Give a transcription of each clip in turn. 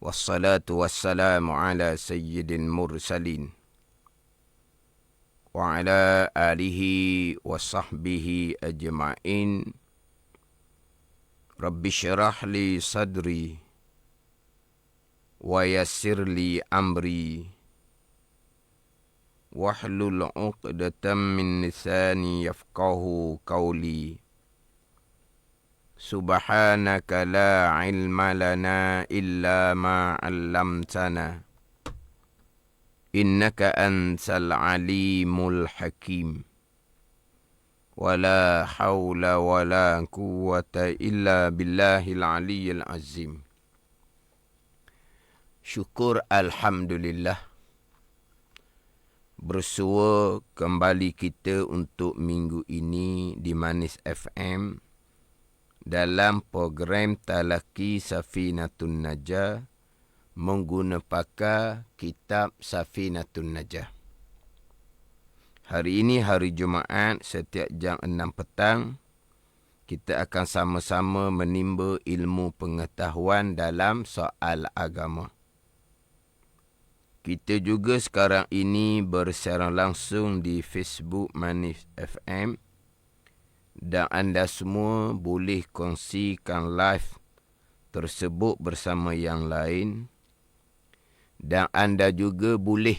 Wassalatu wassalamu ala sayyidil mursalin wa ala alihi wa sahbihi ajma'in. Rabbi syrah li sadri wa yassir li amri wahlul 'uqdatam min lisani yafqahu qawli. Subhanaka la ilma lana illa ma 'allamtana innaka antal alimul hakim. Wala hawla wala quwwata illa billahil aliyyil azim. Syukur alhamdulillah, bersua kembali kita untuk minggu ini di Manis FM dalam program Talaki Safinatun Najah menggunakan kitab Safinatun Najah. Hari ini hari Jumaat, setiap jam 6 petang kita akan sama-sama menimba ilmu pengetahuan dalam soal agama. Kita juga sekarang ini bersiaran langsung di Facebook Manis FM. Dan anda semua boleh kongsikan live tersebut bersama yang lain. Dan anda juga boleh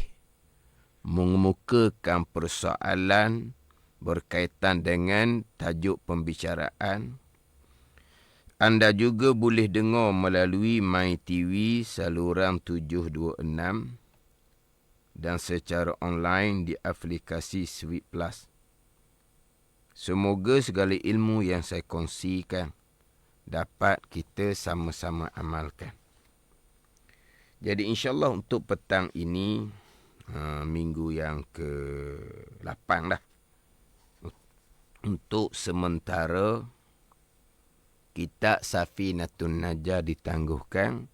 mengemukakan persoalan berkaitan dengan tajuk pembicaraan. Anda juga boleh dengar melalui MyTV saluran 726 dan secara online di aplikasi Sweet Plus. Semoga segala ilmu yang saya kongsikan dapat kita sama-sama amalkan. Jadi insyaAllah untuk petang ini, minggu yang ke-8 dah. Untuk sementara, kitab Safinatun Najah ditangguhkan.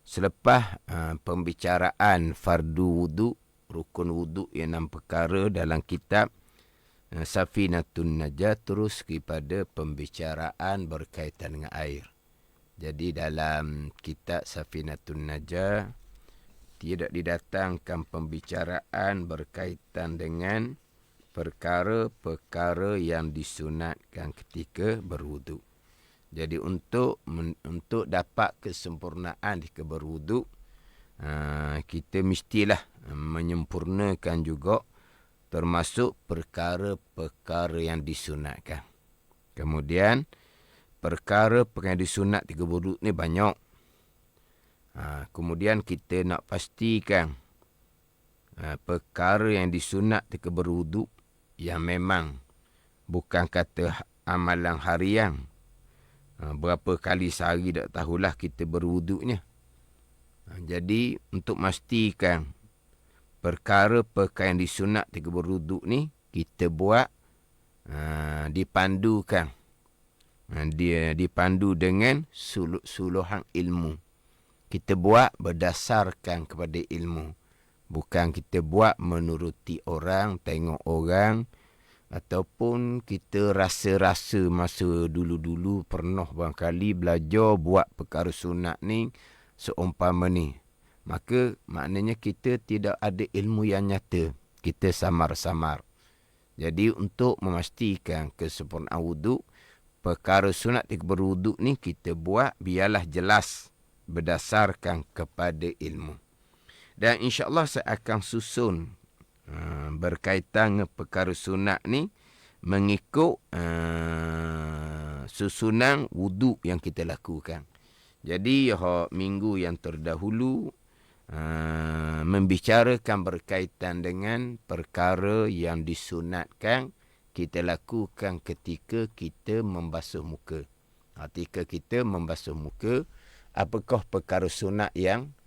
Selepas pembicaraan fardu wudu, rukun wudu yang 6 perkara dalam kitab Safinatun Najah, terus kepada pembicaraan berkaitan dengan air. Jadi dalam kitab Safinatun Najah tidak didatangkan pembicaraan berkaitan dengan perkara-perkara yang disunatkan ketika berwudu. Jadi untuk dapat kesempurnaan ketika berwudu, kita mestilah menyempurnakan juga termasuk perkara-perkara yang disunatkan. Kemudian, perkara-perkara yang disunat ketika berwudu ni banyak. Kemudian kita nak pastikan perkara yang disunat ketika berwudu yang memang bukan kata amalan harian. Berapa kali sehari tak tahulah kita berwuduknya. Jadi untuk memastikan perkara-perkara yang disunat ketika berwuduk ni kita buat dipandukan. Dia dipandu dengan suluhan ilmu. Kita buat berdasarkan kepada ilmu. Bukan kita buat menuruti orang, tengok orang, ataupun kita rasa-rasa masa dulu-dulu pernah barangkali belajar buat perkara sunat ni seumpama ni. Maka maknanya kita tidak ada ilmu yang nyata. Kita samar-samar. Jadi untuk memastikan kesempurnaan wudu, perkara sunat ketika berwudu ni kita buat biarlah jelas berdasarkan kepada ilmu. Dan insyaAllah saya akan susun berkaitan dengan perkara sunat ni mengikut susunan wudu yang kita lakukan. Jadi minggu yang terdahulu membicarakan berkaitan dengan perkara yang disunatkan kita lakukan ketika kita membasuh muka. Ketika kita membasuh muka, apakah perkara sunat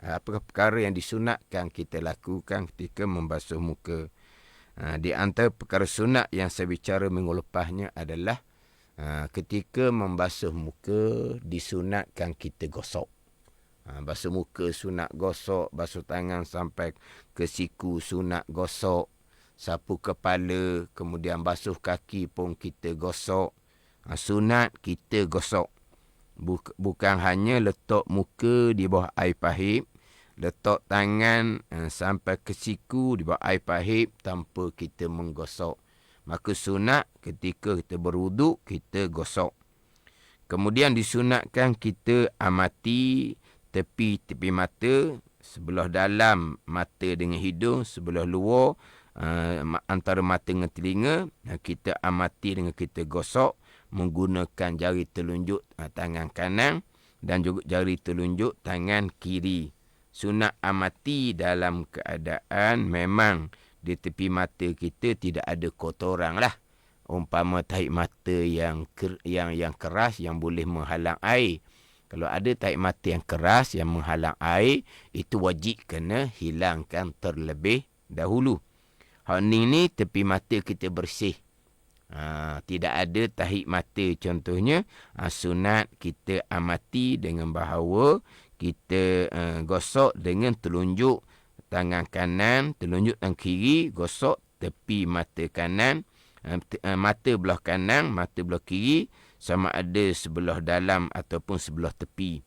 apakah perkara yang disunatkan kita lakukan ketika membasuh muka. Di antara perkara sunat yang saya bicara minggu lepasnya adalah ketika membasuh muka disunatkan kita gosok. Basuh muka sunat gosok, basuh tangan sampai ke siku sunat gosok, sapu kepala, kemudian basuh kaki pun kita gosok. Sunat kita gosok. Bukan hanya letak muka di bawah air pahit, letak tangan sampai ke siku di bawah air pahit tanpa kita menggosok. Maka sunat ketika kita berwuduk, kita gosok. Kemudian disunatkan kita amati tepi-tepi mata, sebelah dalam mata dengan hidung, sebelah luar antara mata dengan telinga. Kita amati dengan kita gosok menggunakan jari telunjuk tangan kanan dan juga jari telunjuk tangan kiri. Sunat amati dalam keadaan memang di tepi mata kita tidak ada kotoran lah. Umpama tahi mata yang keras yang boleh menghalang air. Kalau ada tahi mata yang keras yang menghalang air, itu wajib kena hilangkan terlebih dahulu. Hal ni tepi mata kita bersih. Tidak ada tahi mata contohnya. Sunat kita amati dengan bahawa kita gosok dengan telunjuk tangan kanan, telunjuk tangan kiri, gosok tepi mata kanan, mata belah kanan, mata belah kiri, sama ada sebelah dalam ataupun sebelah tepi.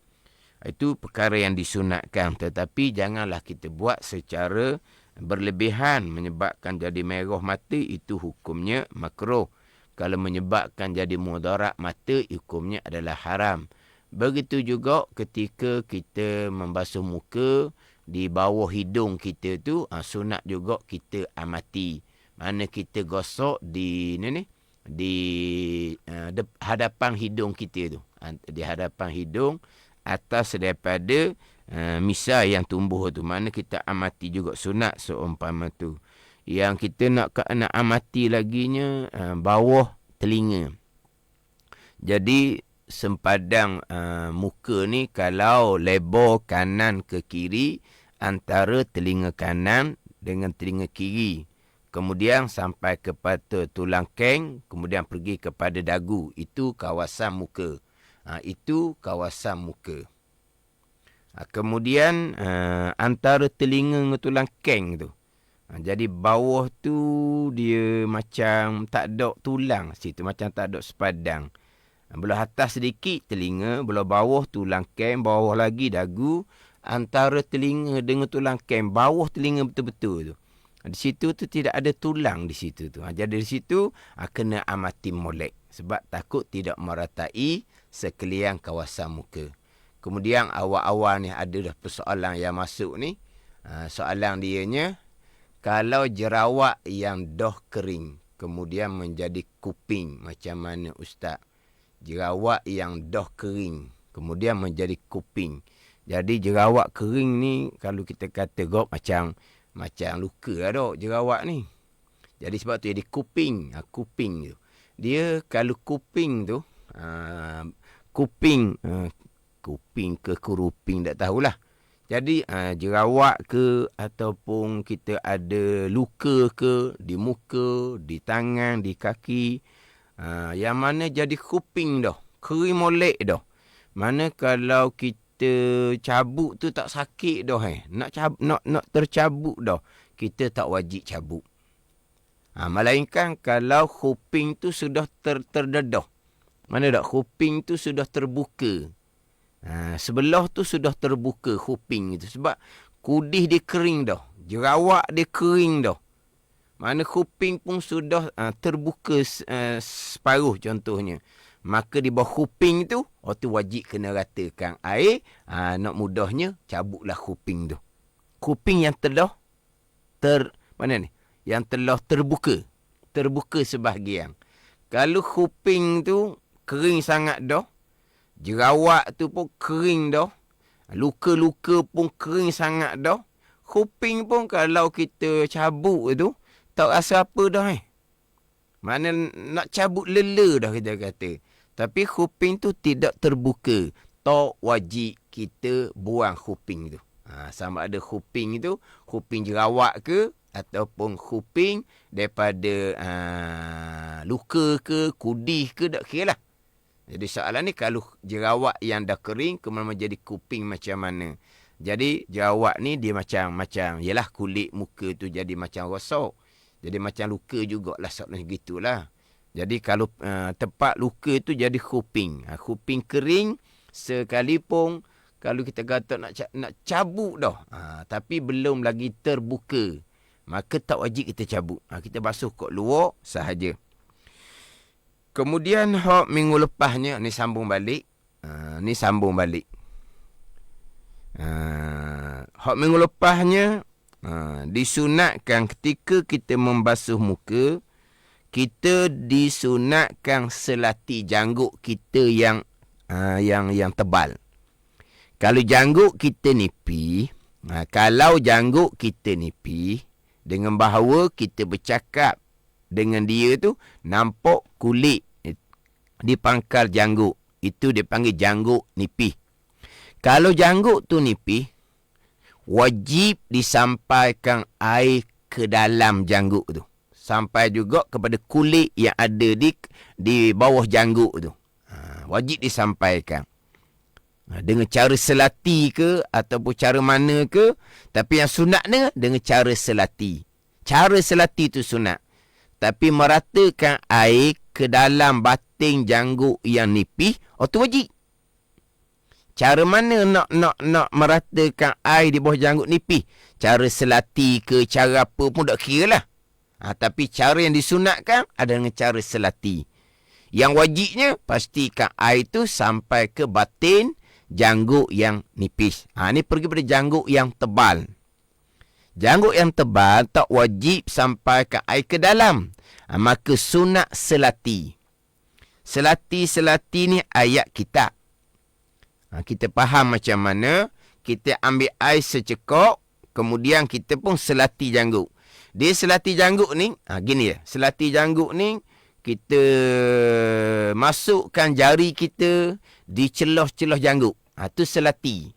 Itu perkara yang disunatkan, tetapi janganlah kita buat secara berlebihan menyebabkan jadi merah mata, itu hukumnya makruh. Kalau menyebabkan jadi mudarat mata, hukumnya adalah haram. Begitu juga ketika kita membasuh muka, di bawah hidung kita tu sunat juga kita amati. Mana kita gosok di hadapan hidung kita tu. Di hadapan hidung atas daripada misai yang tumbuh tu. Mana kita amati juga sunat seumpama tu. Yang kita nak amati laginya bawah telinga. Jadi sempadan muka ni kalau lebar kanan ke kiri, antara telinga kanan dengan telinga kiri, kemudian sampai kepada tulang keng, kemudian pergi kepada dagu, itu kawasan muka. Itu kawasan muka. Kemudian antara telinga dengan tulang keng tu, jadi bawah tu dia macam tak ada tulang situ, macam tak ada sepadang. Belah atas sedikit telinga, belah bawah tulang kem, bawah lagi dagu, antara telinga dengan tulang kem, bawah telinga betul-betul tu. Di situ tu tidak ada tulang di situ tu. Jadi di situ kena amati molek sebab takut tidak meratai sekalian kawasan muka. Kemudian awal-awal ni ada dah persoalan yang masuk ni. Soalan dianya, kalau jerawat yang dah kering kemudian menjadi kuping, macam mana Ustaz? Jerawat yang dah kering kemudian menjadi kuping. Jadi jerawat kering ni kalau kita kata macam luka ada jerawat ni. Jadi sebab tu jadi kuping. Kuping tu. Dia kalau kuping tu kuping ke kuruping tak tahulah. Jadi jerawat ke ataupun kita ada luka ke di muka, di tangan, di kaki, yang mana jadi kuping dah, kering molek dah. Mana kalau kita cabut tu tak sakit dah nak tercabut dah, kita tak wajib cabut. Melainkan kalau kuping tu sudah terdedah. Mana tak kuping tu sudah terbuka. Sebelah tu sudah terbuka kuping itu. Sebab kudih dia kering dah. Jerawat dia kering dah. Mana kuping pun sudah terbuka separuh contohnya. Maka di bawah kuping tu, tu wajib kena ratakan air. Nak mudahnya, cabutlah kuping tu. Kuping yang telah yang telah terbuka. Terbuka sebahagian. Kalau kuping tu kering sangat dah, jerawat tu pun kering dah, luka-luka pun kering sangat dah, kuping pun kalau kita cabut tu, tak rasa apa dah Mana nak cabut lela dah kita kata. Tapi kuping tu tidak terbuka, tak wajib kita buang kuping tu. Sama ada kuping tu, kuping jerawat ke, ataupun kuping daripada luka ke, kudih ke, tak kira lah. Jadi soalan ni, kalau jerawat yang dah kering kemudian menjadi kuping macam mana? Jadi jerawat ni dia macam yalah kulit muka tu jadi macam rosak. Jadi macam luka jugalah soalan gitulah. Jadi kalau tempat luka tu jadi kuping. Kuping kering sekalipun kalau kita kata nak cabut dah, tapi belum lagi terbuka, maka tak wajib kita cabut. Kita basuh kat luar sahaja. Kemudian minggu lepasnya, ni sambung balik. Minggu lepasnya, disunatkan ketika kita membasuh muka, kita disunatkan selati janggut kita yang tebal. Kalau janggut kita nipis, dengan bahawa kita bercakap dengan dia tu, nampak kulit di pangkal janggut. Itu dipanggil janggut nipis. Kalau janggut tu nipis, wajib disampaikan air ke dalam janggut tu. Sampai juga kepada kulit yang ada di bawah janggut tu. Wajib disampaikan. Dengan cara selati ke, ataupun cara mana ke. Tapi yang sunatnya dengan cara selati. Cara selati tu sunat. Tapi meratakan air ke dalam batin janggut yang nipis, tu wajib. Cara mana nak meratakan air di bawah janggut nipis? Cara selati ke, cara apa pun tak kira lah. Tapi cara yang disunatkan adalah dengan cara selati. Yang wajibnya, pastikan air tu sampai ke batin janggut yang nipis. Ni pergi pada janggut yang tebal. Janggut yang tebal tak wajib sampai ke air ke dalam. Maka sunat selati. Selati ni ayat kitab. Kita faham macam mana. Kita ambil air secekok, kemudian kita pun selati janggut. Dia selati janggut ni, gini ya. Selati janggut ni, kita masukkan jari kita di celah-celah janggut. Itu selati.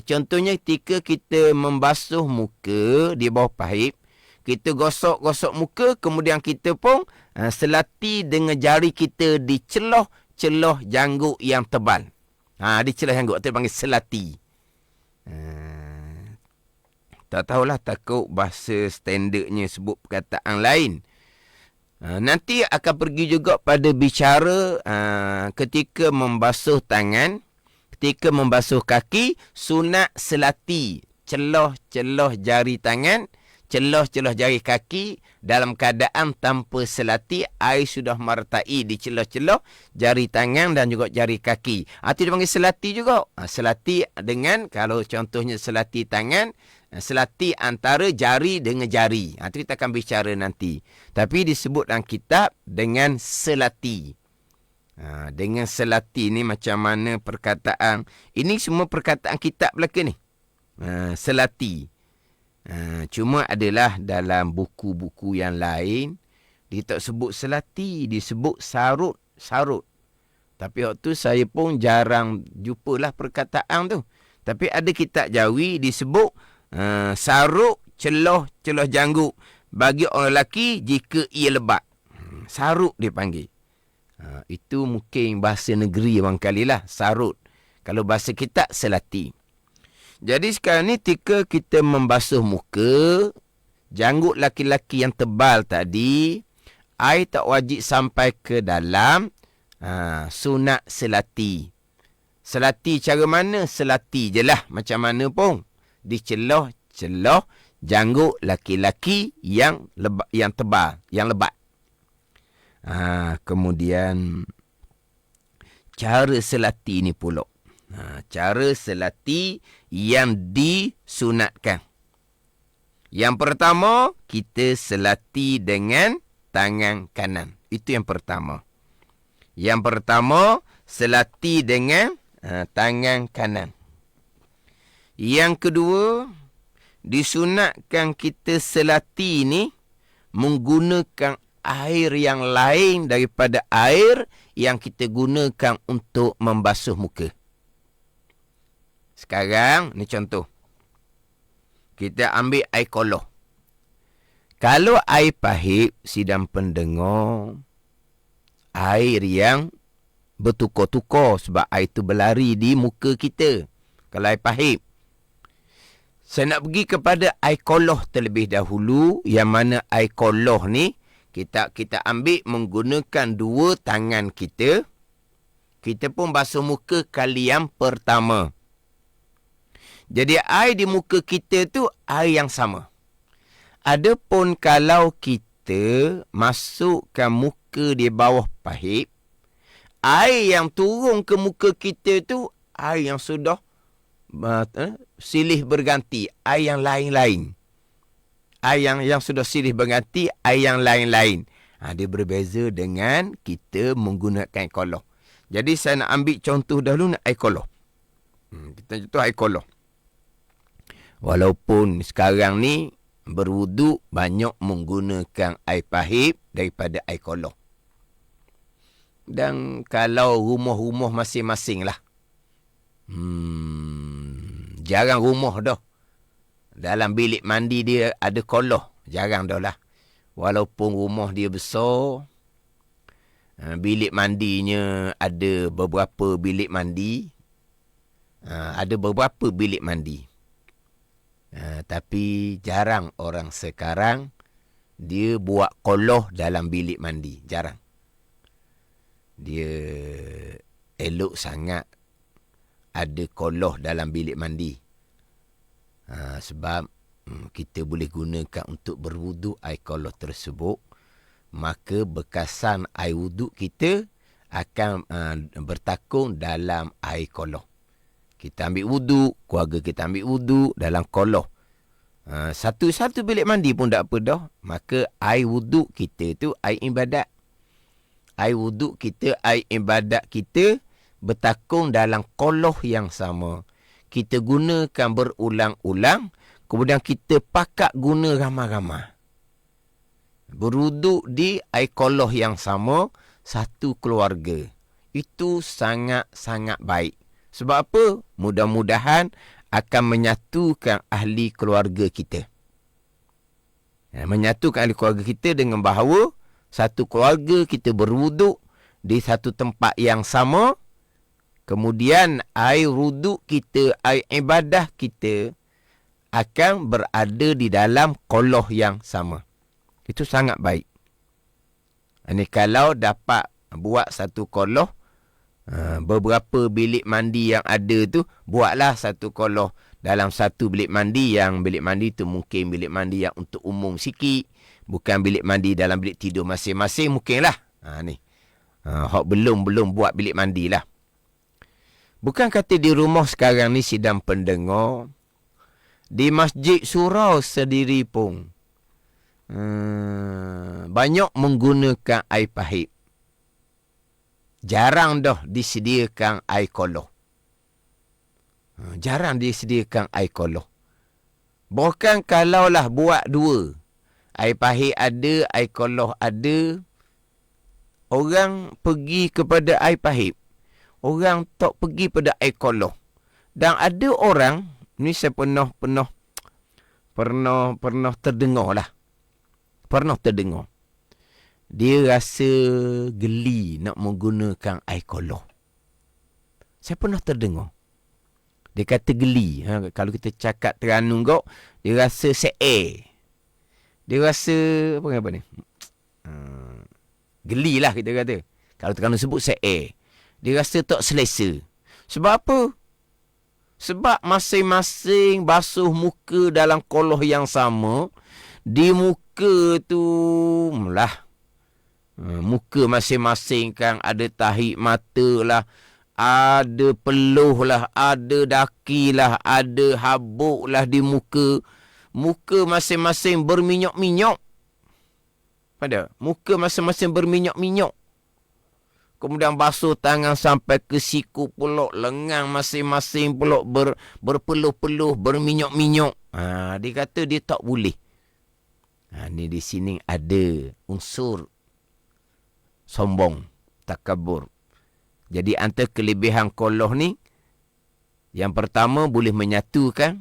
Contohnya ketika kita membasuh muka di bawah pahit, kita gosok-gosok muka, kemudian kita pun selati dengan jari kita di celah-celah janggut yang tebal. Di celah janggut, itu dipanggil selati. Tak tahulah, takut bahasa standardnya sebut perkataan lain. Nanti akan pergi juga pada bicara ketika membasuh tangan, ketika membasuh kaki, sunat selati celah-celah jari tangan, celah-celah jari kaki dalam keadaan tanpa selati, air sudah mertai di celah-celah jari tangan dan juga jari kaki. Itu dipanggil selati juga. Selati dengan, kalau contohnya selati tangan, selati antara jari dengan jari. Itu kita akan bicara nanti. Tapi disebut dalam kitab dengan selati. Dengan selati ni macam mana perkataan. Ini semua perkataan kitab belaka ni. Selati. Cuma adalah dalam buku-buku yang lain, dia tak sebut selati, disebut sarut. Tapi waktu saya pun jarang jumpalah perkataan tu. Tapi ada kitab Jawi disebut sarut celah janggut bagi orang lelaki jika ia lebat. Sarut dia panggil. Itu mungkin bahasa negeri barangkali lah, sarut. Kalau bahasa kitab, selati. Jadi sekarang ni ketika kita membasuh muka, janggut laki-laki yang tebal tadi, air tak wajib sampai ke dalam, sunat selati. Selati cara mana? Selati je lah, macam mana pun. Di celah-celah janggut laki-laki yang tebal, yang lebat. Kemudian cara selati ni pula. Cara selati yang disunatkan. Yang pertama, kita selati dengan tangan kanan. Itu yang pertama. Yang pertama, selati dengan tangan kanan. Yang kedua, disunatkan kita selati ni menggunakan air yang lain daripada air yang kita gunakan untuk membasuh muka. Sekarang, ni contoh. Kita ambil air koloh. Kalau air pahit, sidang pendengar, air yang bertukar-tukar sebab air tu berlari di muka kita. Kalau air pahit. Saya nak pergi kepada air koloh terlebih dahulu, yang mana air koloh ni, kita ambil menggunakan dua tangan kita. kita pun basuh muka kali yang pertama. Jadi air di muka kita tu air yang sama. Adapun kalau kita masukkan muka di bawah pahit, air yang turun ke muka kita tu air yang sudah silih berganti, air yang lain-lain. Air yang sudah silih berganti, air yang lain-lain. Dia berbeza dengan kita menggunakan koloh. Jadi saya nak ambil contoh dahulu air koloh. Kita contoh air koloh. Walaupun sekarang ni berwuduk banyak menggunakan air pahit daripada air koloh. Dan kalau rumah-rumah masing-masing lah. Jarang rumah dah. Dalam bilik mandi dia ada koloh. Jarang dah lah. Walaupun rumah dia besar, bilik mandinya ada beberapa bilik mandi. Ada beberapa bilik mandi. Tapi jarang orang sekarang dia buat koloh dalam bilik mandi. Jarang. Dia elok sangat ada koloh dalam bilik mandi. Sebab kita boleh gunakan untuk berwuduk air koloh tersebut, maka bekasan air wuduk kita akan bertakung dalam air koloh. Kita ambil wuduk, keluarga kita ambil wuduk dalam koloh. Satu-satu bilik mandi pun tak apa dah. Maka air wuduk kita tu air ibadat. Air wuduk kita, air ibadat kita bertakung dalam koloh yang sama. Kita gunakan berulang-ulang, kemudian kita pakat guna ramai-ramai. Berwuduk di air koloh yang sama, satu keluarga. Itu sangat-sangat baik. Sebab apa? Mudah-mudahan akan menyatukan ahli keluarga kita. Menyatukan ahli keluarga kita dengan bahawa satu keluarga kita berwuduk di satu tempat yang sama. Kemudian air wuduk kita, air ibadah kita akan berada di dalam koloh yang sama. Itu sangat baik. Ini kalau dapat buat satu koloh, beberapa bilik mandi yang ada tu, buatlah satu koloh dalam satu bilik mandi. Yang bilik mandi tu mungkin bilik mandi yang untuk umum sikit. Bukan bilik mandi dalam bilik tidur masing-masing, mungkinlah. Ni. Hak belum buat bilik mandi lah. Bukan kata di rumah sekarang ni sidang pendengar, di masjid surau sendiri pun banyak menggunakan air pahit. Jarang dah disediakan air koloh. Jarang disediakan air koloh. Bahkan kalaulah buat dua, air pahit ada, air koloh ada, orang pergi kepada air pahit. Orang tak pergi pada air koloh. Dan ada orang, ni saya pernah terdengar lah. Pernah terdengar. Dia rasa geli nak menggunakan air koloh. Saya pernah terdengar. Dia kata geli. Kalau kita cakap Terengganu kau, dia rasa se-air. Dia rasa, apa ni? Geli lah kita kata. Kalau Terengganu sebut se-air. Dia rasa tak selesa. Sebab apa? Sebab masing-masing basuh muka dalam koloh yang sama. Di muka tu lah. Muka masing-masing kan ada tahi mata lah. Ada peluh lah. Ada daki lah. Ada habuk lah di muka. Muka masing-masing berminyak-minyak. Pada? Muka masing-masing berminyak-minyak. Kemudian basuh tangan sampai ke siku pulak. Lengan masing-masing pulak berpeluh-peluh, berminyak-minyak. Dia kata dia tak boleh. Ni di sini ada unsur sombong, takabur. Jadi antara kelebihan koloh ni, yang pertama boleh menyatukan.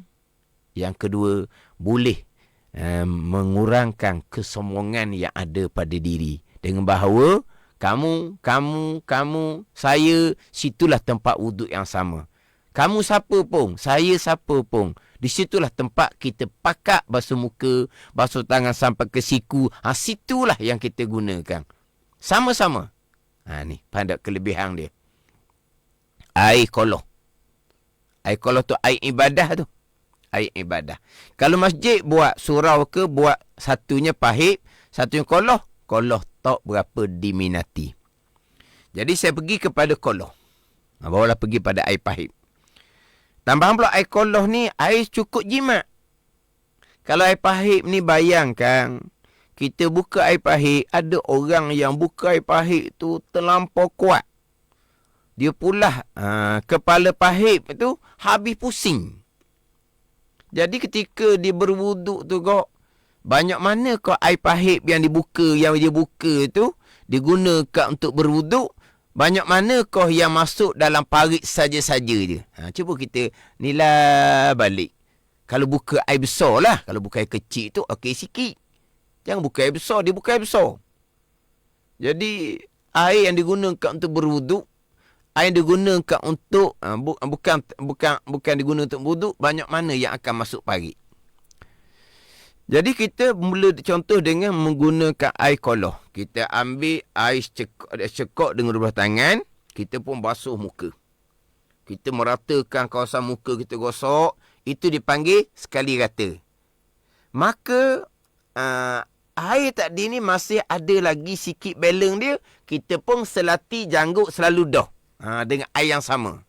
Yang kedua, boleh mengurangkan kesombongan yang ada pada diri. Dengan bahawa kamu, saya, situlah tempat wuduk yang sama. Kamu siapa pun, saya siapa pun. Di situlah tempat kita pakat basuh muka, basuh tangan sampai ke siku. Situlah yang kita gunakan. Sama-sama. Ni, pandai kelebihan dia. air koloh. Air koloh tu air ibadah tu. Air ibadah. Kalau masjid buat surau ke, buat satunya pahit, satunya koloh, koloh tak berapa diminati. Jadi saya pergi kepada koloh. Barulah pergi pada air pahit. Tambahan pula air koloh ni, air cukup jimat. Kalau air pahit ni bayangkan, kita buka air pahit, ada orang yang buka air pahit tu terlampau kuat. Dia pula kepala pahit tu habis pusing. Jadi ketika dia berwuduk tu kok, banyak mana kau air pahit yang dibuka, yang dia buka tu, digunakan untuk berwuduk, banyak mana kau yang masuk dalam parit saja-saja je. Cuba kita nilai balik. Kalau buka air besar lah. Kalau buka air kecil tu, okey sikit. Jangan buka air besar, dia buka air besar. Jadi, air yang digunakan untuk berwuduk, air yang digunakan untuk, bukan digunakan untuk berwuduk, banyak mana yang akan masuk parit. Jadi, kita mula contoh dengan menggunakan air koloh. Kita ambil air cekok dengan dua tangan, kita pun basuh muka. Kita meratakan kawasan muka kita gosok, itu dipanggil sekali rata. Maka, air tadi ni masih ada lagi sikit beleng dia, kita pun selati janggut selalu dah. Dengan air yang sama.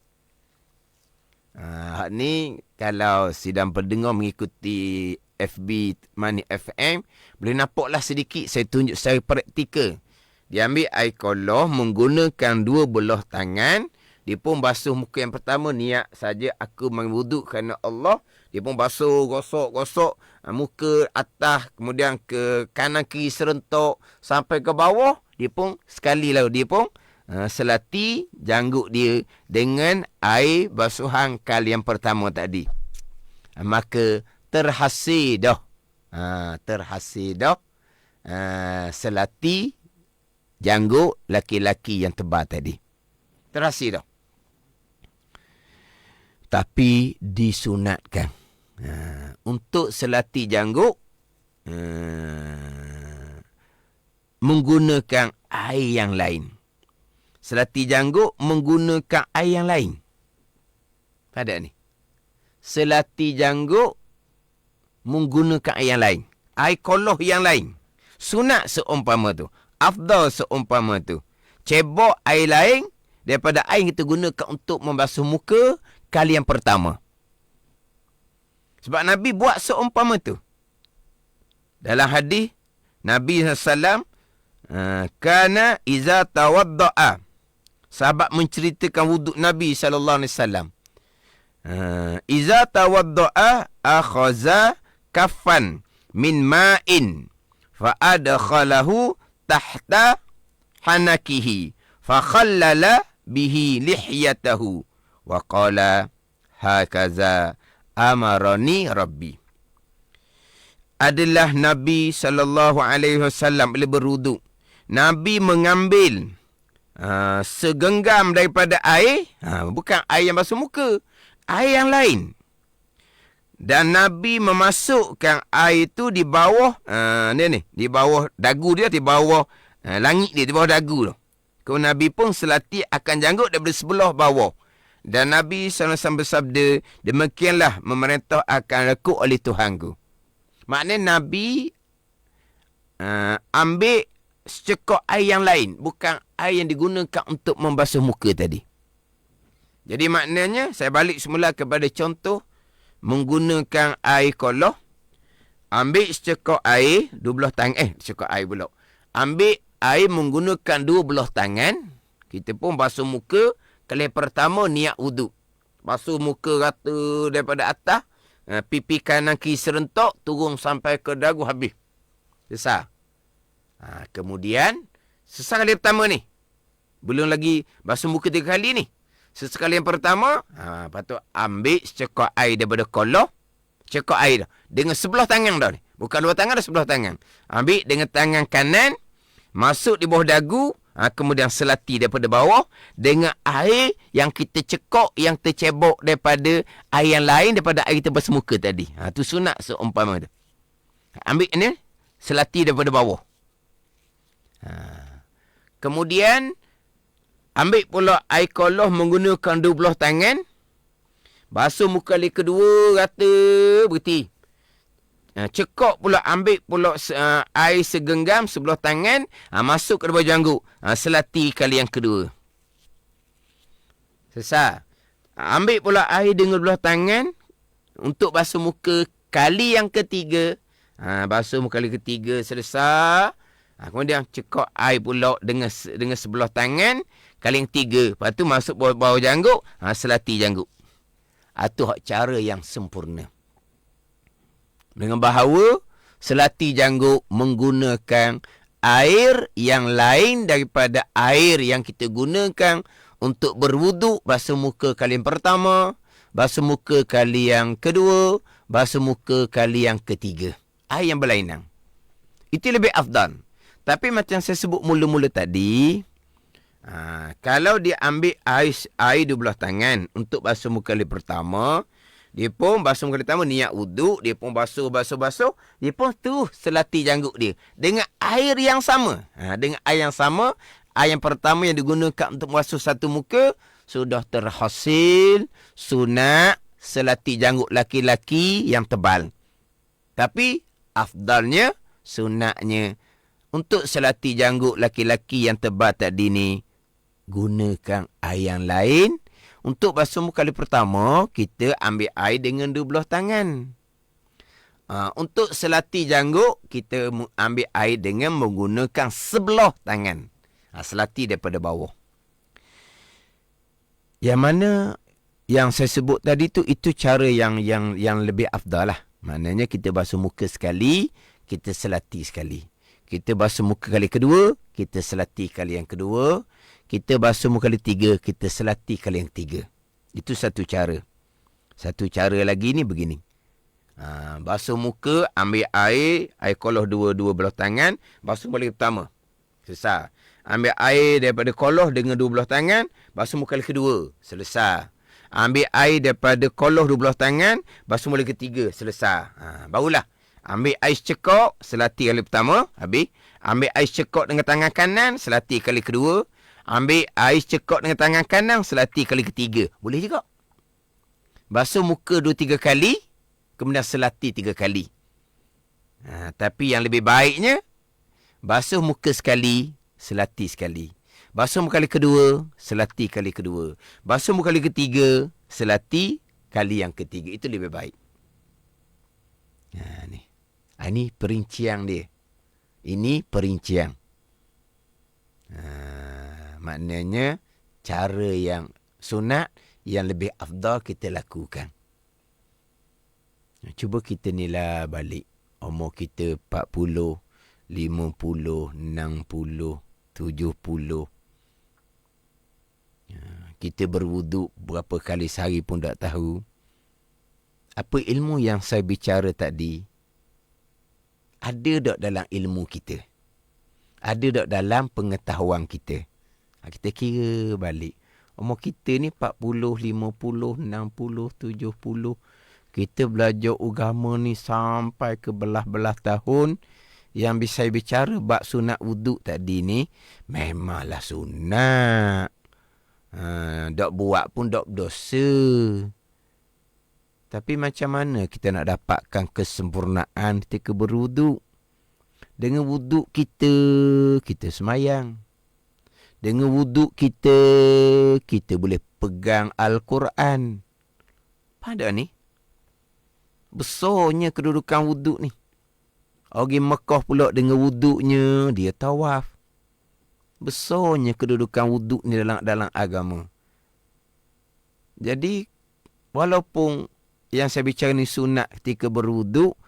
Ni kalau sidang pendengar mengikuti FB Money FM, boleh nampaklah sedikit saya tunjuk secara praktikal. Dia ambil air koloh menggunakan dua belah tangan. Dia pun basuh muka yang pertama, niat saja aku mengwuduk kerana Allah. Dia pun basuh, gosok muka atas, kemudian ke kanan kiri serentak sampai ke bawah. Dia pun sekali lah, dia pun selati janggut dia dengan air basuhan kali yang pertama tadi. Maka terhasil dah. Selati janggut laki-laki yang tebal tadi. Terhasil dah. Tapi disunatkan. Untuk selati janggut, menggunakan air yang lain. Selati janggut menggunakan air yang lain. Ada ni. Selati janggut menggunakan air yang lain. Air koloh yang lain. Sunat seumpama tu. Afdal seumpama tu. Cebok air lain daripada air yang kita gunakan untuk membasuh muka kali yang pertama. Sebab Nabi buat seumpama tu. Dalam hadis Nabi SAW, kana iza tawadda'a. Sahabat menceritakan wuduk Nabi SAW. Iza tawadda'a akhaza kaffan min ma'in fa'adkhalahu tahta hanakihi fakhallala bihi lihyatahu wa qala hakaza amarani rabbi. Adalah Nabi SAW bila berwuduk, Nabi mengambil segenggam daripada air, bukan air yang basuh muka, air yang lain. Dan Nabi memasukkan air itu di bawah di bawah dagu dia, di bawah langit dia, di bawah dagu tu. Kemudian Nabi pun selati akan janggut daripada sebelah bawah. Dan Nabi SAW bersabda, demikianlah memerintah akan lekuk oleh Tuhanku. Maknanya Nabi ambil secekok air yang lain, bukan air yang digunakan untuk membasuh muka tadi. Jadi maknanya, saya balik semula kepada contoh, menggunakan air koloh, ambil secekok air, dua belah tangan, secekok air pula. Ambil air menggunakan dua belah tangan, kita pun basuh muka, kali pertama niat wuduk. Basuh muka rata daripada atas, pipi kanan kiri serentak, turun sampai ke dagu habis. Selesai. Kemudian, sekali pertama ni, belum lagi basuh muka 3 kali ni. Sesekali yang pertama, patut ambil secekok air daripada koloh, secekok air dah, dengan sebelah tangan dah ni. Bukan dua tangan dah, sebelah tangan. Ambil dengan tangan kanan, masuk di bawah dagu, kemudian selati daripada bawah, dengan air yang kita cekok, yang tercebok daripada air yang lain, daripada air kita basuh muka tadi. Tu sunat seumpama tu. Ambil ni, selati daripada bawah. Kemudian, Ambil pula air koloh menggunakan 12 tangan. Basuh muka kali kedua, rata berhenti. Cekok pula, ambil pula air segenggam sebelah tangan, masuk ke dalam janggut. Selati kali yang kedua. Selesai. Ambil pula air dengan belah tangan untuk basuh muka kali yang ketiga. Basuh muka kali ketiga, selesai. Kemudian cekok air pula dengan sebelah tangan kali yang tiga. Lepas tu masuk bawah janggut, selati janggut. Itu cara yang sempurna. Dengan bahawa selati janggut menggunakan air yang lain daripada air yang kita gunakan untuk berwuduk, basuh muka kali yang pertama, basuh muka kali yang kedua, basuh muka kali yang ketiga. Air yang berlainan. Itu lebih afdal. Tapi macam saya sebut mula-mula tadi, kalau dia ambil air 12 tangan untuk basuh muka kali pertama, dia pun basuh muka kali pertama niat wuduk, dia pun basuh, dia pun tu selati janggut dia. Dengan air yang sama. Dengan air yang sama, air yang pertama yang digunakan untuk basuh satu muka, sudah terhasil sunat selati janggut laki-laki yang tebal. Tapi afdalnya, sunatnya, untuk selati janggut laki-laki yang tebal tadi ni, gunakan air yang lain. Untuk basuh muka kali pertama, kita ambil air dengan 12 tangan. Untuk selati janggut, kita ambil air dengan menggunakan sebelah tangan. Selati daripada bawah. Yang mana yang saya sebut tadi tu, itu cara yang lebih afdal lah. Maknanya kita basuh muka sekali, kita selati sekali. Kita basuh muka kali kedua, kita selati kali yang kedua. Kita basuh muka kali tiga, kita selati kali yang tiga. Itu satu cara. Satu cara lagi ni begini. Basuh muka, ambil air koloh dua belah tangan, basuh kali pertama. Selesai. Ambil air daripada koloh dengan 12 tangan, basuh muka kali kedua. Selesai. Ambil air daripada koloh 12 tangan, basuh kali ketiga. Selesai. Barulah. Ambil air secekok, selati kali pertama, habis. Ambil air secekok dengan tangan kanan, selati kali kedua. Ambil air cekok dengan tangan kanan, selati kali ketiga. Boleh juga. Basuh muka 2-3 kali, kemudian selati 3 kali. Tapi yang lebih baiknya, basuh muka sekali, selati sekali. Basuh muka kali kedua, selati kali kedua. Basuh muka kali ketiga, selati kali yang ketiga. Itu lebih baik. Ini perincian dia. Ini perincian. Maknanya cara yang sunat yang lebih afdal kita lakukan. Cuba kita nilai balik. Umur kita 40, 50, 60, 70. Kita berwuduk berapa kali sehari pun tak tahu. Apa ilmu yang saya bicara tadi, ada tak dalam ilmu kita? Ada tak dalam pengetahuan kita? Kita kira balik. Umur kita ni 40, 50, 60, 70. Kita belajar agama ni sampai ke belah-belah tahun. Yang bisa bicara bab sunat wuduk tadi ni, memanglah sunat. Dok buat pun dok dosa. Tapi macam mana kita nak dapatkan kesempurnaan ketika berwuduk? Dengan wuduk kita semayang. Dengan wuduk kita boleh pegang Al-Quran. Pada ni, besarnya kedudukan wuduk ni. Orang Mekah pula dengan wuduknya, dia tawaf. Besarnya kedudukan wuduk ni dalam agama. Jadi, walaupun yang saya bicara ni sunat ketika berwuduk,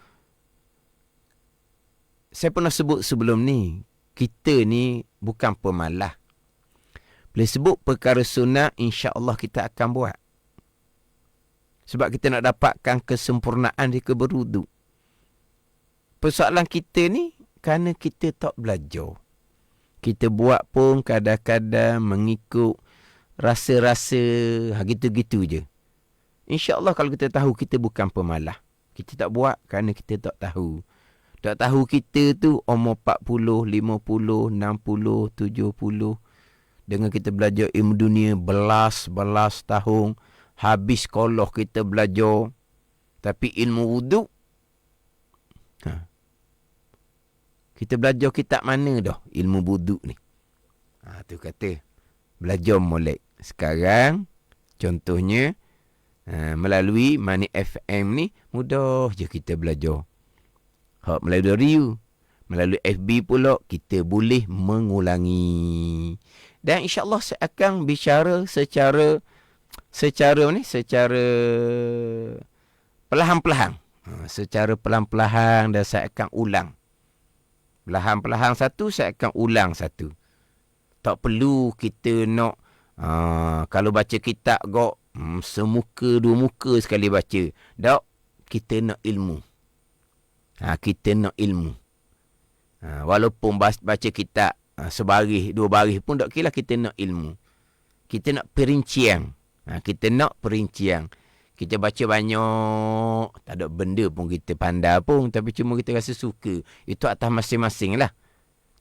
saya pernah sebut sebelum ni, kita ni bukan pemalas. Boleh sebut perkara sunat, insya-Allah kita akan buat. Sebab kita nak dapatkan kesempurnaan di berwuduk. Persoalan kita ni, kerana kita tak belajar. Kita buat pun kadang-kadang mengikut rasa-rasa gitu-gitu je. InsyaAllah kalau kita tahu kita bukan pemalas. Kita tak buat kerana kita tak tahu. Tak tahu kita tu umur 40, 50, 60, 70. Dengan kita belajar ilmu dunia belas tahun. Habis sekolah kita belajar. Tapi ilmu wuduk. Kita belajar kitab mana dah ilmu wuduk ni. Tu kata. Belajar molek. Sekarang. Contohnya. Melalui Money FM ni. Mudah je kita belajar. Melalui Riu. Melalui FB pula. Kita boleh mengulangi. Dan insyaAllah saya akan bicara secara perlahan-perlahan. Secara perlahan-perlahan dan saya akan ulang. Perlahan-perlahan satu, saya akan ulang satu. Tak perlu kita nak, kalau baca kitab kok, semuka, dua muka sekali baca. Tak, kita nak ilmu. Kita nak ilmu. Walaupun baca kitab, sebaris, dua baris pun tak kira kita nak ilmu. Kita nak perincian. Kita nak perincian. Kita baca banyak. Tak ada benda pun kita pandai pun. Tapi cuma kita rasa suka. Itu atas masing-masing lah.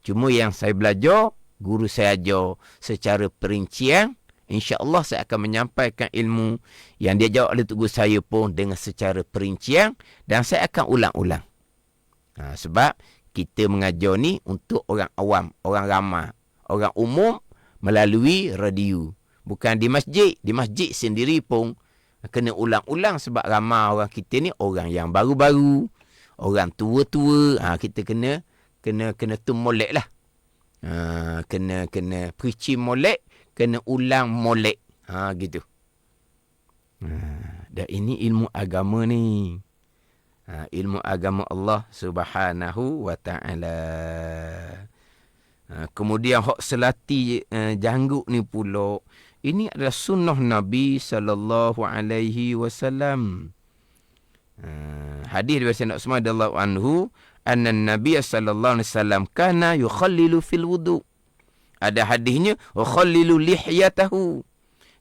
Cuma yang saya belajar, guru saya ajar secara perincian. InsyaAllah saya akan menyampaikan ilmu yang dia jawab oleh guru saya pun dengan secara perincian. Dan saya akan ulang-ulang. Sebab kita mengajar ni untuk orang awam, orang ramai, orang umum melalui radio. Bukan di masjid. Di masjid sendiri pun kena ulang-ulang sebab ramai orang kita ni orang yang baru-baru, orang tua-tua. Kita kena tu molek lah. Kena preaching molek, kena ulang molek. Gitu. Dan ini ilmu agama ni. Ilmu agama Allah Subhanahu wa ta'ala. Kemudian hak selati janggut ni pula. Ini adalah sunnah Nabi sallallahu alaihi wasallam. Hadis dari Sayyidina Utsman radhiyallahu anhu, anna Nabi sallallahu alaihi wasallam kana yukhallilu fil wudu. Ada hadisnya, wa khallilu lihyatahu.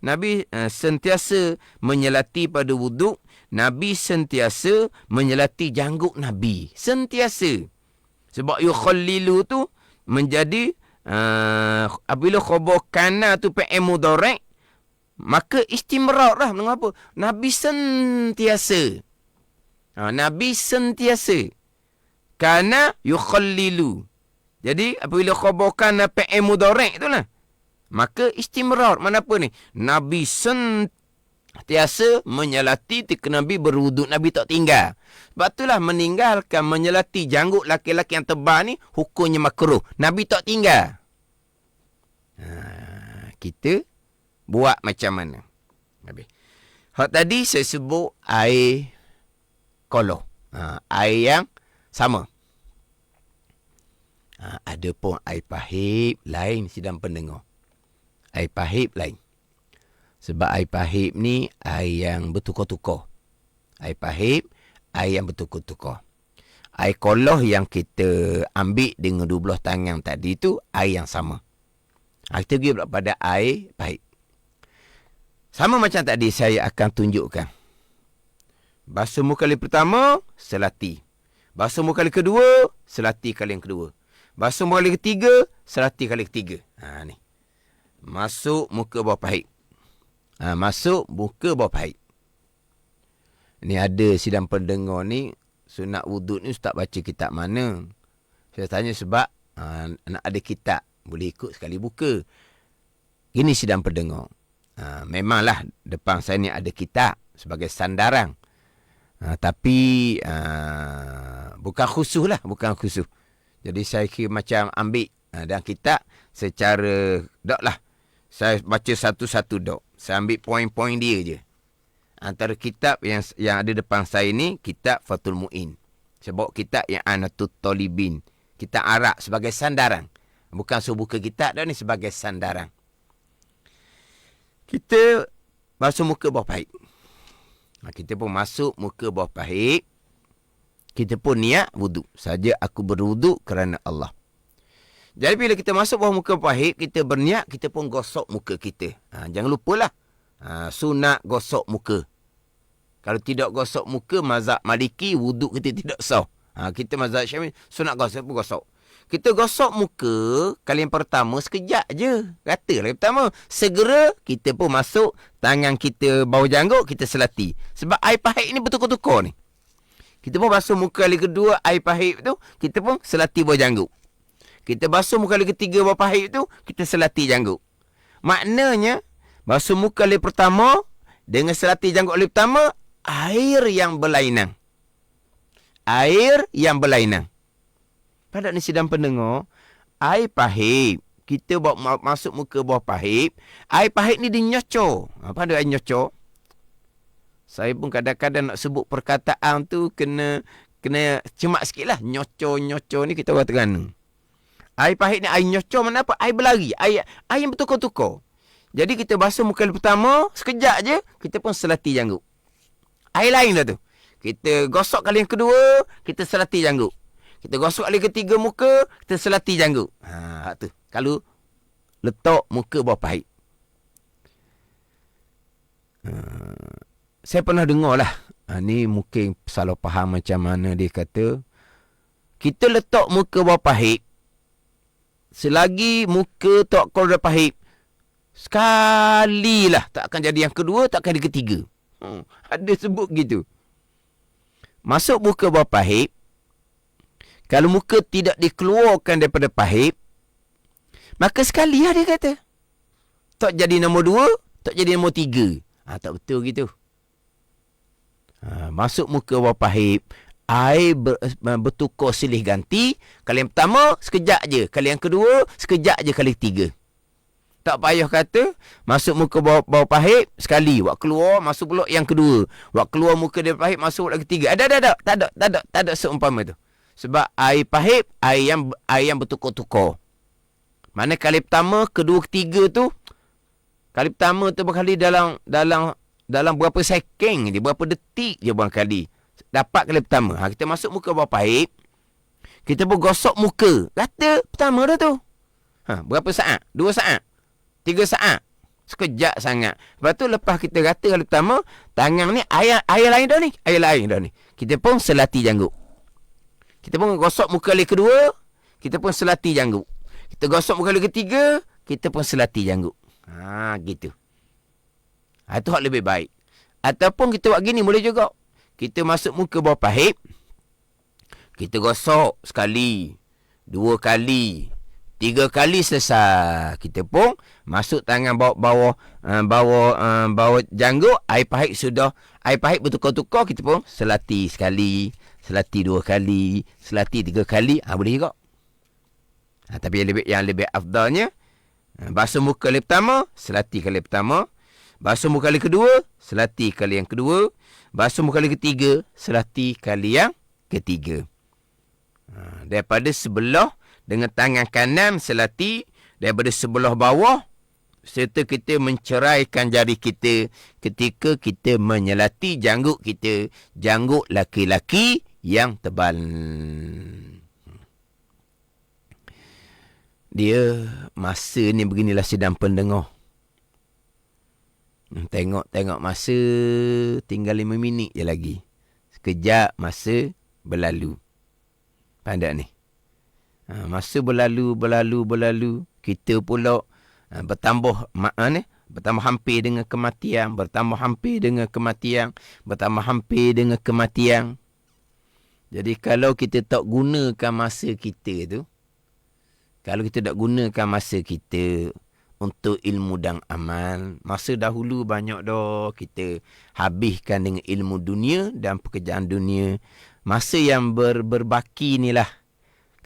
Nabi sentiasa menyelati pada wuduk. Nabi sentiasa menyelati janggut Nabi. Sentiasa. Sebab yukhallilu tu menjadi apabila khabar kana tu fi'il mudhari', maka istimrar lah. Mengapa? Nabi sentiasa. Nabi sentiasa. Kana yukhallilu. Jadi apabila khabar kana fi'il mudhari' tu lah, maka istimrar. Mana apa ni? Nabi sentiasa menyelati ketika Nabi berwuduk. Nabi tak tinggal. Sebab itulah meninggalkan menyelati janggut laki-laki yang tebal ni hukumnya makruh. Nabi tak tinggal. Kita buat macam mana? Habis. Hak tadi saya sebut air koloh. Air yang sama. Ada pun air pahit lain sidang pendengar. Air pahit lain. Sebab air pahit ni air yang bertukar-tukar. Air pahit, air yang bertukar-tukar. Air koloh yang kita ambil dengan 12 tangan tadi tu air yang sama. Kita pergi pada air pahit. Sama macam tadi saya akan tunjukkan. Basuh muka kali pertama, selati. Basuh muka kali kedua, selati kali yang kedua. Basuh muka kali ketiga, selati kali ketiga. Ni. Masuk muka bawah pahit. Masuk muka bawah pahit. Ni ada sidang pendengar ni, sunat wuduk ni ustaz baca kitab mana? Saya tanya sebab nak ada kitab. Boleh ikut sekali buka. Ini sidang pendengar. Memanglah depan saya ni ada kitab sebagai sandaran. Tapi bukan khusus lah. Bukan khusus. Jadi saya kira macam ambil dan kitab secara dok lah. Saya baca satu-satu dok. Saya ambil poin-poin dia je. Antara kitab yang ada depan saya ni, kitab Fathul Mu'in. Saya bawa kitab yang Anatul Talibin. Kitab Arab sebagai sandaran. Bukan suruh buka kitab dah ni sebagai sandaran. Kita basuh muka bawah pahit. Kita pun masuk muka bawah pahit. Kita pun niat wuduk. Saja aku berwuduk kerana Allah. Jadi bila kita masuk bawah muka pahit, kita berniat, kita pun gosok muka kita. Jangan lupalah. Sunat gosok muka. Kalau tidak gosok muka, mazhab Maliki, wuduk kita tidak sah. Kita mazhab Syafi'i, sunat gosok pun gosok. Kita gosok muka kali yang pertama sekejap je. Katalah yang pertama. Segera kita pun masuk tangan kita bawah janggut, kita selati. Sebab air pahit ni bertukar-tukar ni. Kita pun basuh muka kali kedua, air pahit tu, kita pun selati bawah janggut. Kita basuh muka kali ketiga bawah pahit tu, kita selati janggut. Maknanya, basuh muka kali pertama, dengan selati janggut kali pertama, air yang berlainan. Air yang berlainan. Pada ni sidang pendengar, air pahit, kita bawa masuk muka bawah pahit, air pahit ni dia nyocor. Apa ada air nyocor? Saya pun kadang-kadang nak sebut perkataan tu kena cemak sikit lah. Nyocor ni kita orang Terengganu. Air pahit ni air nyocor mana apa? Air berlari. Air yang bertukar-tukar. Jadi kita basuh muka pertama, sekejap je, kita pun selati janggut. Air lain dah tu. Kita gosok kali yang kedua, kita selati janggut. Kita gosok kali ketiga muka, kita selati janggut. Tu. Kalau letak muka bawah pahit. Saya pernah dengar lah. Ni mungkin salah faham macam mana dia kata. Kita letak muka bawah pahit. Selagi muka tak keluar pahit. Sekali lah. Tak akan jadi yang kedua, tak akan jadi ketiga. Ada sebut gitu. Masuk muka bawah pahit. Kalau muka tidak dikeluarkan daripada pahit, maka sekali lah dia kata. Tak jadi nombor 2, tak jadi nombor 3. Tak betul gitu. Masuk muka bawah pahit, air bertukar silih ganti. Kali yang pertama, sekejap je. Kali yang kedua, sekejap je kali ketiga. Tak payah kata, masuk muka bawah pahit, sekali. Wak keluar, masuk pula yang kedua. Wak keluar muka dia pahit, masuk pula ketiga. Tak ada seumpama tu. Sebab air pahit, air yang bertukar-tukar. Mana kali pertama, kedua, ketiga tu, kali pertama tu berkali dalam berapa second je, berapa detik je barangkali. Dapat kali pertama. Kita masuk muka bawah pahit, kita pun gosok muka. Kata pertama dah tu. Berapa saat? 2 saat? 3 saat? Sekejap sangat. Lepas tu lepas kita rata kali pertama, tangan ni air lain dah ni. Air lain dah ni. Kita pun selati janggut. Kita pun gosok muka kali kedua, kita pun selati janggut. Kita gosok muka kali ketiga, kita pun selati janggut. Gitu. Itu hak lebih baik. Ataupun kita buat gini boleh juga. Kita masuk muka bawah pahit, kita gosok sekali, 2 kali, 3 kali selesai. Kita pun masuk tangan bawah janggut, air pahit sudah. Air pahit bertukar-tukar, kita pun selati sekali, selati 2 kali, selati 3 kali. Boleh juga. Tapi yang lebih afdalnya, basuh muka kali pertama, selati kali pertama. Basuh muka kali kedua, selati kali yang kedua. Basuh muka kali ketiga, selati kali yang ketiga. Daripada sebelah dengan tangan kanan selati, daripada sebelah bawah, serta kita menceraikan jari kita ketika kita menyelati janggut kita. Janggut laki-laki yang tebal. Dia masa ni beginilah sidang pendengar. Tengok masa tinggal 5 minit je lagi. Sekejap masa berlalu. Pandai ni. Masa berlalu. Kita pula bertambah hampir dengan kematian. Bertambah hampir dengan kematian. Jadi kalau kita tak gunakan masa kita tu, kalau kita tak gunakan masa kita untuk ilmu dan amal, masa dahulu banyak dah kita habiskan dengan ilmu dunia dan pekerjaan dunia. Masa yang berbaki ni lah,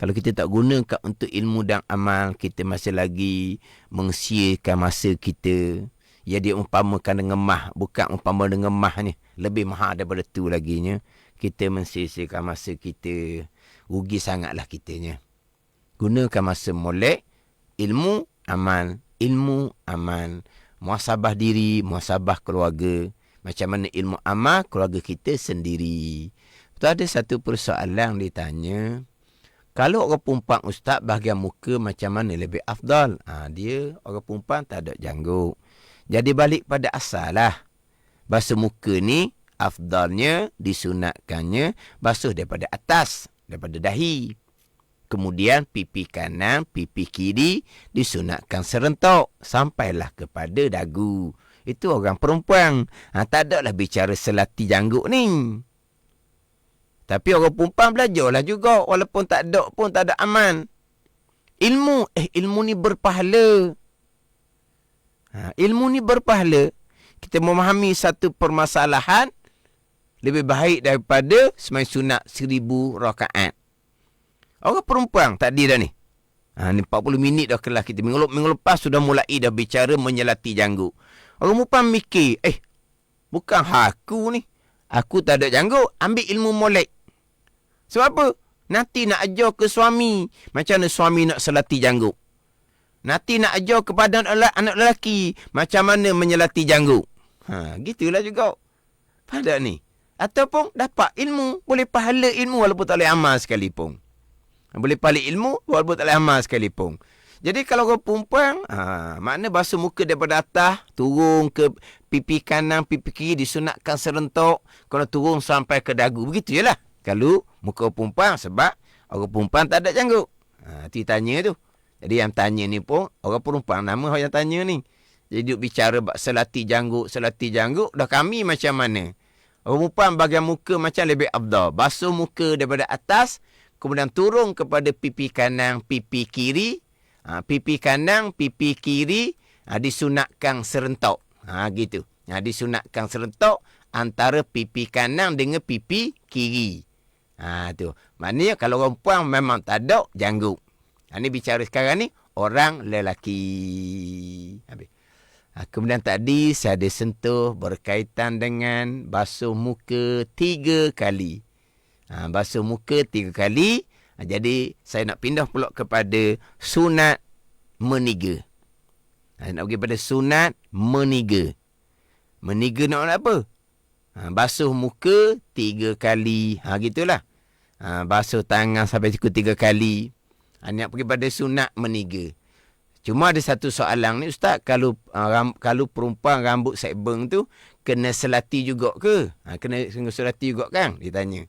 kalau kita tak gunakan untuk ilmu dan amal, kita masih lagi mengsia-siakan masa kita. Ya, dia umpamakan dengan mah, bukan umpama dengan mah ni, lebih mahal daripada tu lagi nya. Kita mensia-siakan masa kita, rugi sangatlah kitanya. Gunakan masa molek, ilmu, amal. Ilmu, amal. Muhasabah diri, muhasabah keluarga. Macam mana ilmu amal keluarga kita sendiri. Betul, ada satu persoalan ditanya. Kalau orang perempuan ustaz, bahagian muka macam mana lebih afdal? Dia orang perempuan tak ada janggut. Jadi balik pada asal lah. Basuh muka ni afdalnya, disunatkannya basuh daripada atas, daripada dahi. Kemudian pipi kanan, pipi kiri disunatkan serentak sampailah kepada dagu. Itu orang perempuan. Tak ada lah bicara selati janggut ni. Tapi orang perempuan belajarlah juga. Walaupun tak ada pun tak ada aman. Ilmu ni berpahala. Ilmu ni berpahala. Kita memahami satu permasalahan lebih baik daripada sembahyang sunat 1000 rakaat. Orang perempuan tadi dah ni. Ni 40 minit dah kelas kita. Minggu lepas sudah mulai dah bicara menyelati janggut. Orang perempuan mikir, bukan aku ni. Aku tak ada janggut, ambil ilmu molek. Sebab apa? Nanti nak ajar ke suami. Macam mana suami nak selati janggut. Nanti nak ajar kepada anak lelaki. Macam mana menyelati janggut. Gitulah juga. Pada ni. Ataupun dapat ilmu. Boleh pahala ilmu walaupun tak boleh amal sekalipun. Boleh pahala ilmu walaupun tak boleh amal sekalipun. Jadi kalau orang perempuan, makna basuh muka daripada atas, turun ke pipi kanan, pipi kiri, disunatkan serentak. Kalau turun sampai ke dagu. Begitu je lah. Kalau muka perempuan, sebab orang perempuan tak ada janggut. Itu tanya tu. Jadi yang tanya ni pun, orang perempuan nama yang tanya ni. Jadi duk bicara selati janggut, dah kami macam mana? Orang perempuan bahagian muka macam lebih afdal. Basuh muka daripada atas, kemudian turun kepada pipi kanan, pipi kiri. Pipi kanan, pipi kiri disunatkan serentak. Gitu. Disunatkan serentak antara pipi kanan dengan pipi kiri. Tu. Maknanya kalau orang perempuan memang tak ada janggut. Ini bicara sekarang ni orang lelaki. Habis. Kemudian tadi saya ada sentuh berkaitan dengan basuh muka 3 kali. Basuh muka 3 kali. Jadi saya nak pindah pula kepada sunat meniga. Nak pergi pada sunat meniga. Meniga nak apa? Basuh muka 3 kali. Gitulah. Basuh tangan sampai cukup 3 kali. Nak pergi pada sunat meniga. Cuma ada satu soalan ni, Ustaz. Kalau perempuan rambut sideburn tu, kena selati juga ke? Kena selati juga kan? Dia tanya.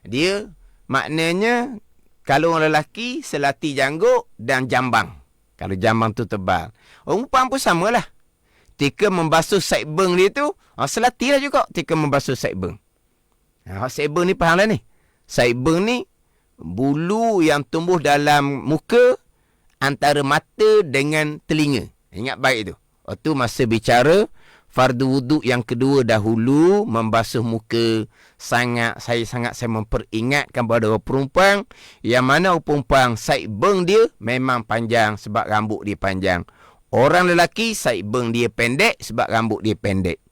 Dia maknanya, kalau orang lelaki, selati janggut dan jambang. Kalau jambang tu tebal. Orang perempuan pun samalah. Tika membasuh sideburn dia tu, selatilah juga tika membasuh sideburn. Sideburn ni faham lah ni. Sideburn ni, bulu yang tumbuh dalam muka antara mata dengan telinga. Ingat baik tu. Waktu masa bicara fardu wuduk yang kedua dahulu membasuh muka, saya memperingatkan kepada orang perempuan yang mana orang perempuan sideburn dia memang panjang sebab rambut dia panjang. Orang lelaki sideburn dia pendek sebab rambut dia pendek.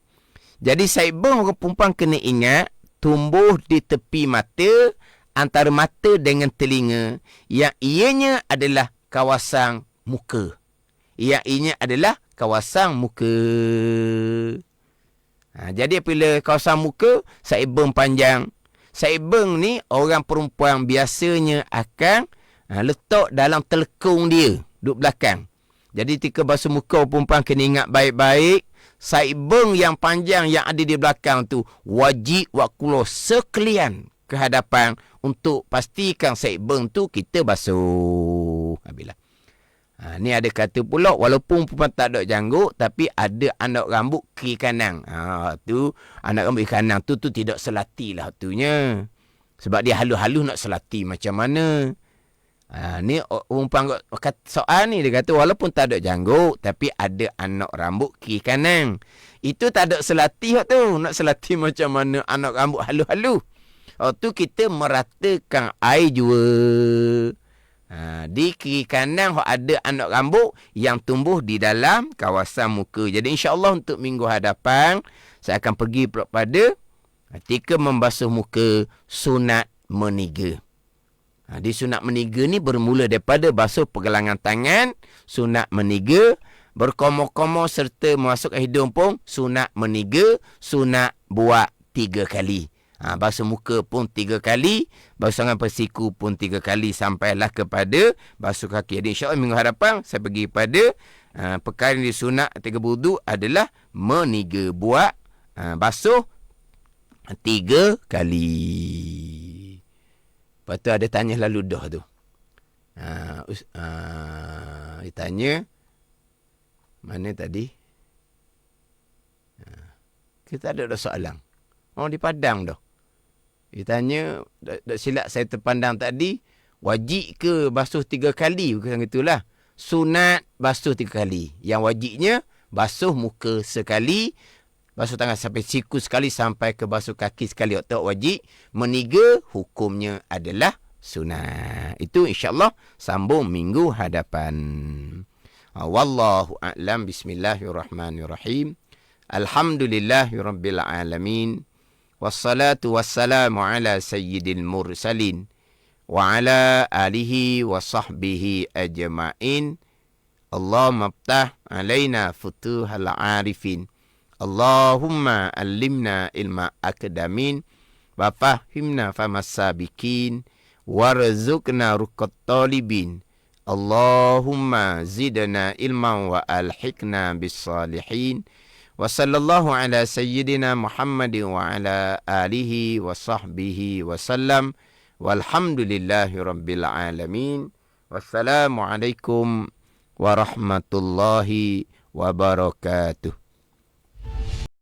Jadi sideburn orang perempuan kena ingat tumbuh di tepi mata antara mata dengan telinga yang ianya adalah kawasan muka. Yang ianya adalah kawasan muka. Jadi bila kawasan muka, sideburn panjang. Sideburn ni orang perempuan biasanya akan letak dalam telekung dia, duduk belakang. Jadi ketika basuh muka perempuan kena ingat baik-baik, sideburn yang panjang yang ada di belakang tu wajib wakulah sekalian ke hadapan untuk pastikan sideburn tu kita basuh. Habislah. Ni ada kata pula walaupun perempuan tak ada janggut tapi ada anak rambut kiri kanan. Tu anak rambut kiri kanan tu tidak selati lah tunya. Sebab dia halus-halus nak selati macam mana. Ni perempuan soal ni dia kata walaupun tak ada janggut tapi ada anak rambut kiri kanan. Itu tak ada selati tu. Nak selati macam mana anak rambut halus-halus. Tu kita meratakan air jua. Di kiri kanan ada anak rambut yang tumbuh di dalam kawasan muka. Jadi insya-Allah untuk minggu hadapan saya akan pergi pada ketika membasuh muka sunat meniga. Di sunat meniga ni bermula daripada basuh pergelangan tangan, sunat meniga, berkomor-komor serta masuk ke hidung pun sunat meniga, sunat buat 3 kali. Basuh muka pun 3 kali, basuh tangan persiku pun 3 kali sampailah kepada basuh kaki. Jadi insya-Allah minggu hadapan saya pergi pada perkara yang disunat 3 wudu adalah meniga, buat basuh 3 kali. Lepas tu ada tanya lalu dah tu. Dia tanya, mana tadi? Kita ada soalan. Di Padang dah. Dia tanya, tak silap saya terpandang tadi, wajib ke basuh 3 kali? Bukan itulah. Sunat basuh 3 kali. Yang wajibnya, basuh muka sekali, basuh tangan sampai siku sekali, sampai ke basuh kaki sekali. Waktu wajib. Meniga, hukumnya adalah sunat. Itu insyaAllah sambung minggu hadapan. Wallahu a'lam. Bismillahirrahmanirrahim. Alhamdulillahirabbil alamin. Wassalatu wassalamu ala sayyidil mursalin wa ala alihi wa sahbihi ajma'in. Allahumma aftah alaina futuhal arifin. Allahumma allimna ilma akdamin wa fahimna famas sabikin warzuqna ruqat talibin. Allahumma zidna ilman wa alhiqna bis salihin. Wa sallallahu ala sayyidina Muhammadin wa ala alihi wa sahbihi wa sallam. Walhamdulillahi rabbil alamin. Wassalamualaikum warahmatullahi wabarakatuh.